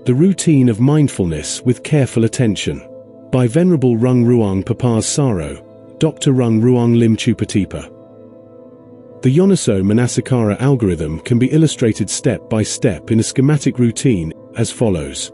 The Routine of Mindfulness with Careful Attention, by Venerable Rungruang Papassaro, Dr. Rungruang Limchoopatipa. The Yonaso Manasikara algorithm can be illustrated step by step in a schematic routine as follows.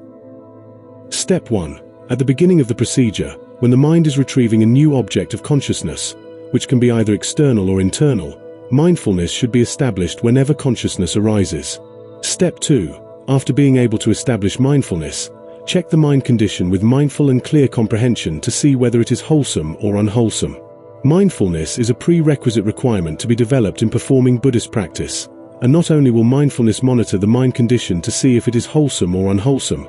Step 1. At the beginning of the procedure, when the mind is retrieving a new object of consciousness, which can be either external or internal, mindfulness should be established whenever consciousness arises. Step 2. After being able to establish mindfulness, check the mind condition with mindful and clear comprehension to see whether it is wholesome or unwholesome. Mindfulness is a prerequisite requirement to be developed in performing Buddhist practice, and not only will mindfulness monitor the mind condition to see if it is wholesome or unwholesome,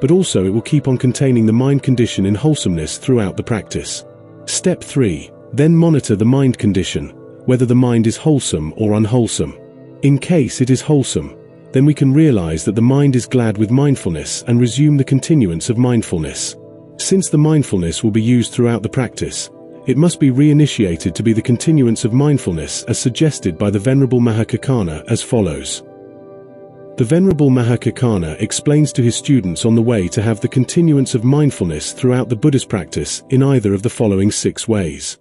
but also it will keep on containing the mind condition in wholesomeness throughout the practice. Step 3. Then monitor the mind condition, whether the mind is wholesome or unwholesome. In case it is wholesome, then we can realize that the mind is glad with mindfulness and resume the continuance of mindfulness. Since the mindfulness will be used throughout the practice, it must be reinitiated to be the continuance of mindfulness as suggested by the Venerable Mahakakana as follows. The Venerable Mahakakana explains to his students on the way to have the continuance of mindfulness throughout the Buddhist practice in either of the following 6 ways.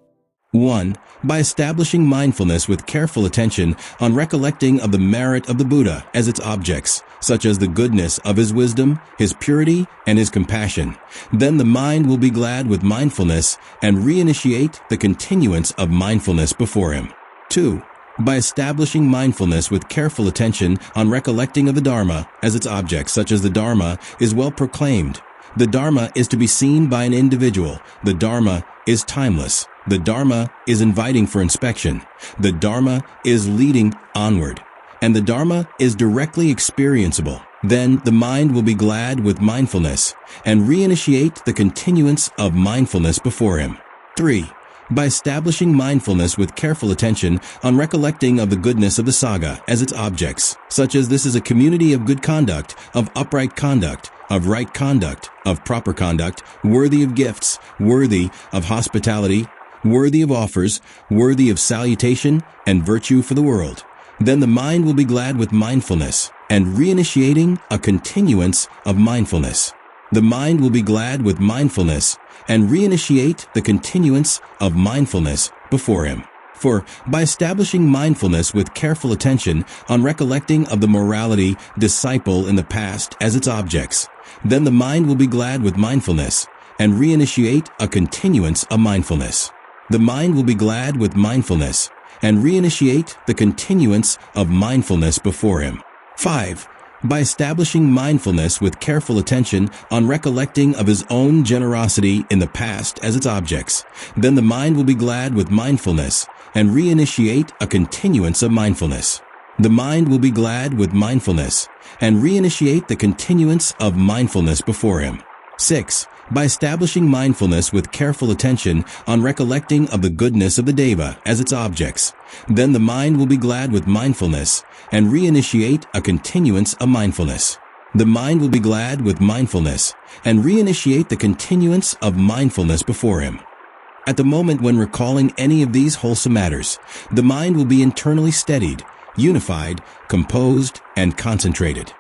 1. By establishing mindfulness with careful attention on recollecting of the merit of the Buddha as its objects, such as the goodness of his wisdom, his purity, and his compassion. Then the mind will be glad with mindfulness and reinitiate the continuance of mindfulness before him. 2. By establishing mindfulness with careful attention on recollecting of the Dharma as its objects, such as the Dharma is well proclaimed. The Dharma is to be seen by an individual. The Dharma is timeless. The Dharma is inviting for inspection. The Dharma is leading onward. And the Dharma is directly experienceable. Then the mind will be glad with mindfulness and reinitiate the continuance of mindfulness before him. 3. By establishing mindfulness with careful attention on recollecting of the goodness of the Sangha as its objects, such as this is a community of good conduct, of upright conduct, of right conduct, of proper conduct, worthy of gifts, worthy of hospitality, worthy of offers, worthy of salutation, and virtue for the world. Then the mind will be glad with mindfulness and reinitiating a continuance of mindfulness. The mind will be glad with mindfulness and reinitiate the continuance of mindfulness before him. For by establishing mindfulness with careful attention on recollecting of the morality disciple in the past as its objects, then the mind will be glad with mindfulness and reinitiate a continuance of mindfulness. The mind will be glad with mindfulness and reinitiate the continuance of mindfulness before him. 5. By establishing mindfulness with careful attention on recollecting of his own generosity in the past as its objects, then the mind will be glad with mindfulness and reinitiate a continuance of mindfulness. The mind will be glad with mindfulness and reinitiate the continuance of mindfulness before him. 6. By establishing mindfulness with careful attention on recollecting of the goodness of the Deva as its objects, then the mind will be glad with mindfulness and reinitiate a continuance of mindfulness. The mind will be glad with mindfulness and reinitiate the continuance of mindfulness before him. At the moment when recalling any of these wholesome matters, the mind will be internally steadied, unified, composed, and concentrated.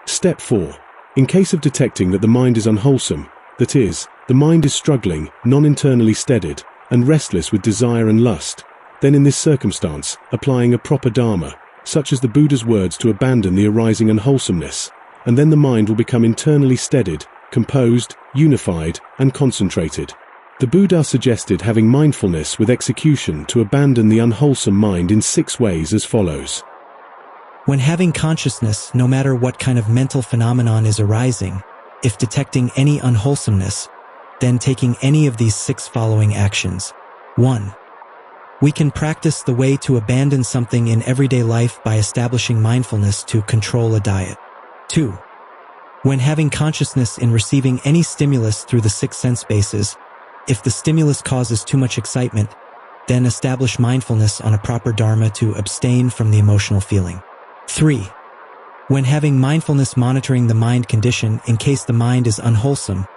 Step 4. In case of detecting that the mind is unwholesome, that is, the mind is struggling, non-internally steadied, and restless with desire and lust, then in this circumstance, applying a proper Dharma, such as the Buddha's words to abandon the arising unwholesomeness, and then the mind will become internally steadied, composed, unified, and concentrated. The Buddha suggested having mindfulness with execution to abandon the unwholesome mind in 6 ways as follows. When having consciousness, no matter what kind of mental phenomenon is arising, if detecting any unwholesomeness, then taking any of these 6 following actions. 1. We can practice the way to abandon something in everyday life by establishing mindfulness to control a diet. 2. When having consciousness in receiving any stimulus through the 6 sense bases, if the stimulus causes too much excitement, then establish mindfulness on a proper Dharma to abstain from the emotional feeling. 3. When having mindfulness monitoring the mind condition in case the mind is unwholesome,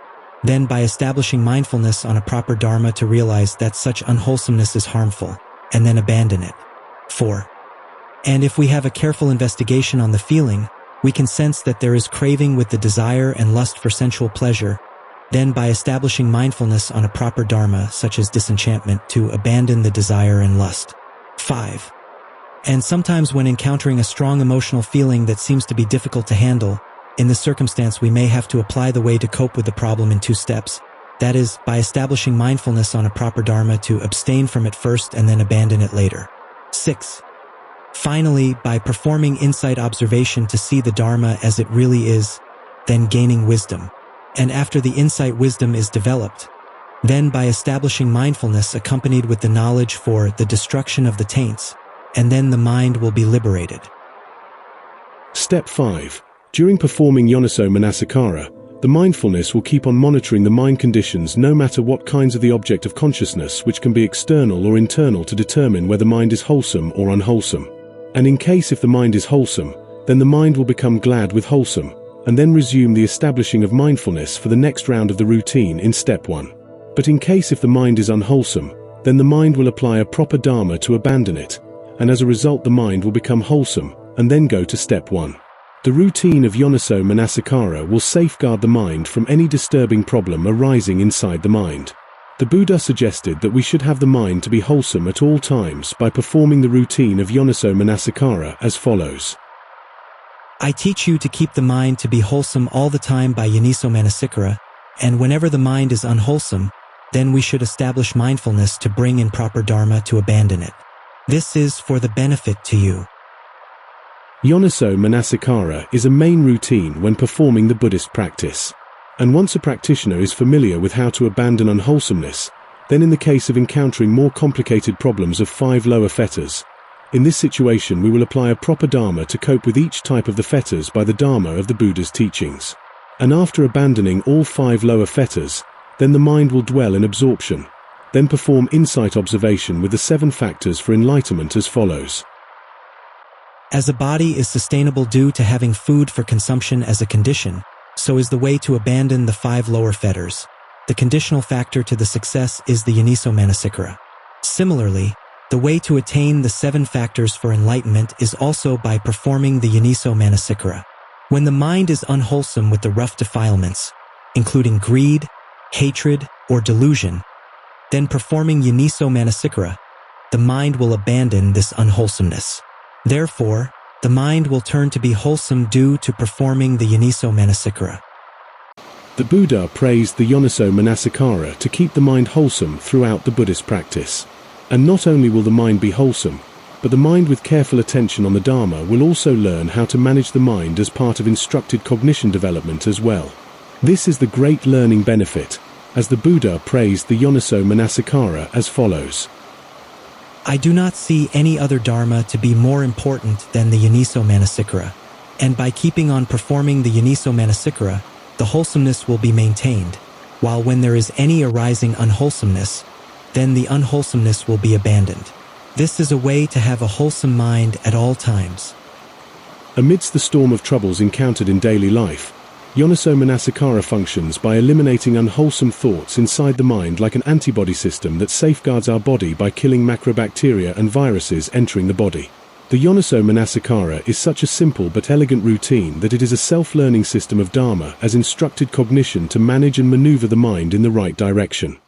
then by establishing mindfulness on a proper Dharma to realize that such unwholesomeness is harmful, and then abandon it. 4. And if we have a careful investigation on the feeling, We can sense that there is craving with the desire and lust for sensual pleasure. Then, by establishing mindfulness on a proper dharma, such as disenchantment, to abandon the desire and lust. 5. And sometimes when encountering a strong emotional feeling that seems to be difficult to handle, in this circumstance we may have to apply the way to cope with the problem in 2 steps. That is, by establishing mindfulness on a proper dharma to abstain from it first and then abandon it later. 6. Finally, by performing insight observation to see the dharma as it really is, then gaining wisdom. And after the insight wisdom is developed, then by establishing mindfulness accompanied with the knowledge for the destruction of the taints, and then the mind will be liberated. Step 5. During performing Yonaso Manasikara, the mindfulness will keep on monitoring the mind conditions no matter what kinds of the object of consciousness, which can be external or internal, to determine whether mind is wholesome or unwholesome. And in case if the mind is wholesome, then the mind will become glad with wholesome, and then resume the establishing of mindfulness for the next round of the routine in step 1. But in case if the mind is unwholesome, then the mind will apply a proper dharma to abandon it, and as a result the mind will become wholesome, and then go to step 1. The routine of Yonaso Manasikara will safeguard the mind from any disturbing problem arising inside the mind. The Buddha suggested that we should have the mind to be wholesome at all times by performing the routine of Yonaso Manasikara as follows. I teach you to keep the mind to be wholesome all the time by Yonaso Manasikara, and whenever the mind is unwholesome, then we should establish mindfulness to bring in proper dharma to abandon it. This is for the benefit to you. Yonaso Manasikara is a main routine when performing the Buddhist practice. And once a practitioner is familiar with how to abandon unwholesomeness, then in the case of encountering more complicated problems of 5 lower fetters, in this situation we will apply a proper dharma to cope with each type of the fetters by the dharma of the Buddha's teachings. And after abandoning all 5 lower fetters, then the mind will dwell in absorption, then perform insight observation with the 7 factors for enlightenment as follows. As a body is sustainable due to having food for consumption as a condition, so is the way to abandon the 5 lower fetters. The conditional factor to the success is the Yonaso Manasikara. Similarly, the way to attain the 7 factors for enlightenment is also by performing the Yonaso Manasikara. When the mind is unwholesome with the rough defilements, including greed, hatred, or delusion, then performing Yonaso Manasikara, the mind will abandon this unwholesomeness. Therefore, the mind will turn to be wholesome due to performing the Yonaso Manasikara. The Buddha praised the Yonaso Manasikara to keep the mind wholesome throughout the Buddhist practice. And not only will the mind be wholesome, but the mind with careful attention on the Dharma will also learn how to manage the mind as part of instructed cognition development as well. This is the great learning benefit, as the Buddha praised the Yonaso Manasikara as follows. I do not see any other dharma to be more important than the Yonaso Manasikara, and by keeping on performing the Yonaso Manasikara, the wholesomeness will be maintained, while when there is any arising unwholesomeness, then the unwholesomeness will be abandoned. This is a way to have a wholesome mind at all times. Amidst the storm of troubles encountered in daily life, Yonaso Manasikara functions by eliminating unwholesome thoughts inside the mind like an antibody system that safeguards our body by killing macrobacteria and viruses entering the body. The Yonaso Manasikara is such a simple but elegant routine that it is a self-learning system of Dharma as instructed cognition to manage and maneuver the mind in the right direction.